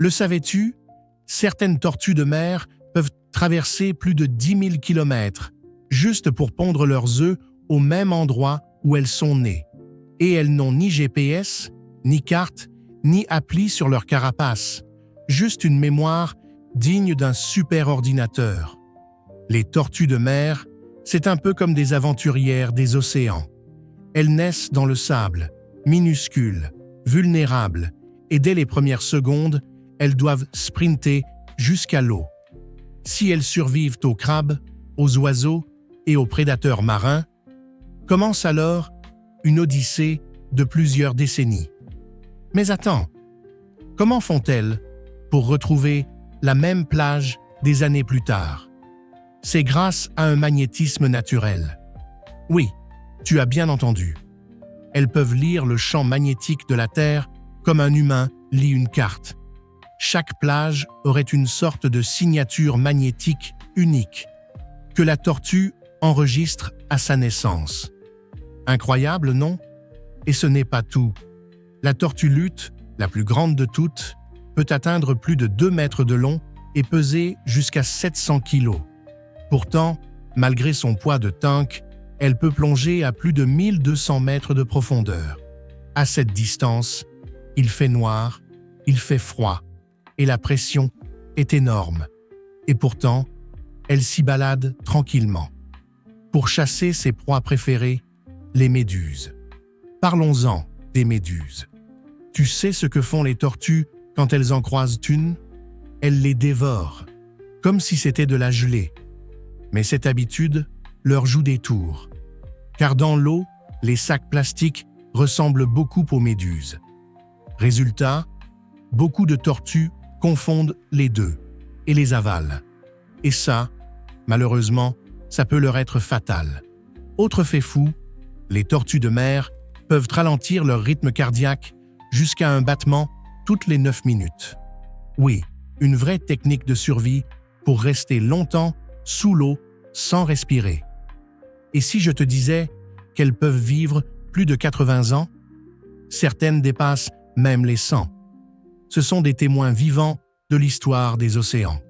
Le savais-tu? Certaines tortues de mer peuvent traverser plus de 10 000 kilomètres juste pour pondre leurs œufs au même endroit où elles sont nées. Et elles n'ont ni GPS, ni carte, ni appli sur leur carapace, juste une mémoire digne d'un superordinateur. Les tortues de mer, c'est un peu comme des aventurières des océans. Elles naissent dans le sable, minuscules, vulnérables, et dès les premières secondes, elles doivent sprinter jusqu'à l'eau. Si elles survivent aux crabes, aux oiseaux et aux prédateurs marins, commence alors une odyssée de plusieurs décennies. Mais attends, comment font-elles pour retrouver la même plage des années plus tard? C'est grâce à un magnétisme naturel. Oui, tu as bien entendu. Elles peuvent lire le champ magnétique de la Terre comme un humain lit une carte. Chaque plage aurait une sorte de signature magnétique unique que la tortue enregistre à sa naissance. Incroyable, non? Et ce n'est pas tout. La tortue luth, la plus grande de toutes, peut atteindre plus de 2 mètres de long et peser jusqu'à 700 kilos. Pourtant, malgré son poids de tank, elle peut plonger à plus de 1200 mètres de profondeur. À cette distance, il fait noir, il fait froid, et la pression est énorme. Et pourtant, elle s'y balade tranquillement. Pour chasser ses proies préférées, les méduses. Parlons-en des méduses. Tu sais ce que font les tortues quand elles en croisent une? Elles les dévorent, comme si c'était de la gelée. Mais cette habitude leur joue des tours. Car dans l'eau, les sacs plastiques ressemblent beaucoup aux méduses. Résultat, beaucoup de tortues confondent les deux et les avalent. Et ça, malheureusement, ça peut leur être fatal. Autre fait fou, les tortues de mer peuvent ralentir leur rythme cardiaque jusqu'à un battement toutes les 9 minutes. Oui, une vraie technique de survie pour rester longtemps sous l'eau sans respirer. Et si je te disais qu'elles peuvent vivre plus de 80 ans? Certaines dépassent même les 100. Ce sont des témoins vivants de l'histoire des océans.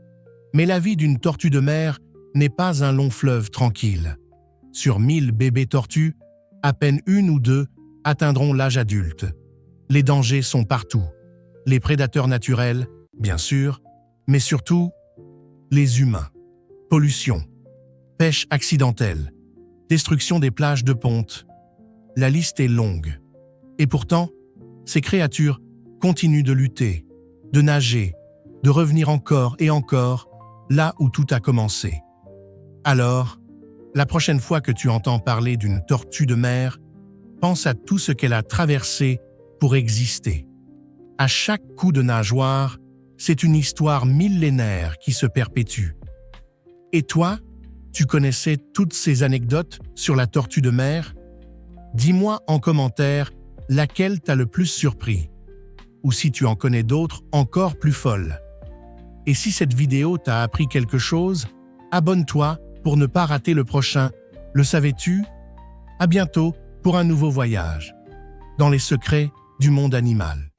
Mais la vie d'une tortue de mer n'est pas un long fleuve tranquille. Sur 1000 bébés tortues, à peine 1 ou 2 atteindront l'âge adulte. Les dangers sont partout. Les prédateurs naturels, bien sûr, mais surtout les humains. Pollution, pêche accidentelle, destruction des plages de ponte. La liste est longue. Et pourtant, ces créatures continuent de lutter, de nager, de revenir encore et encore là où tout a commencé. Alors, la prochaine fois que tu entends parler d'une tortue de mer, pense à tout ce qu'elle a traversé pour exister. À chaque coup de nageoire, c'est une histoire millénaire qui se perpétue. Et toi, tu connaissais toutes ces anecdotes sur la tortue de mer? Dis-moi en commentaire laquelle t'a le plus surpris, ou si tu en connais d'autres encore plus folles. Et si cette vidéo t'a appris quelque chose, abonne-toi pour ne pas rater le prochain. Le savais-tu? À bientôt pour un nouveau voyage dans les secrets du monde animal.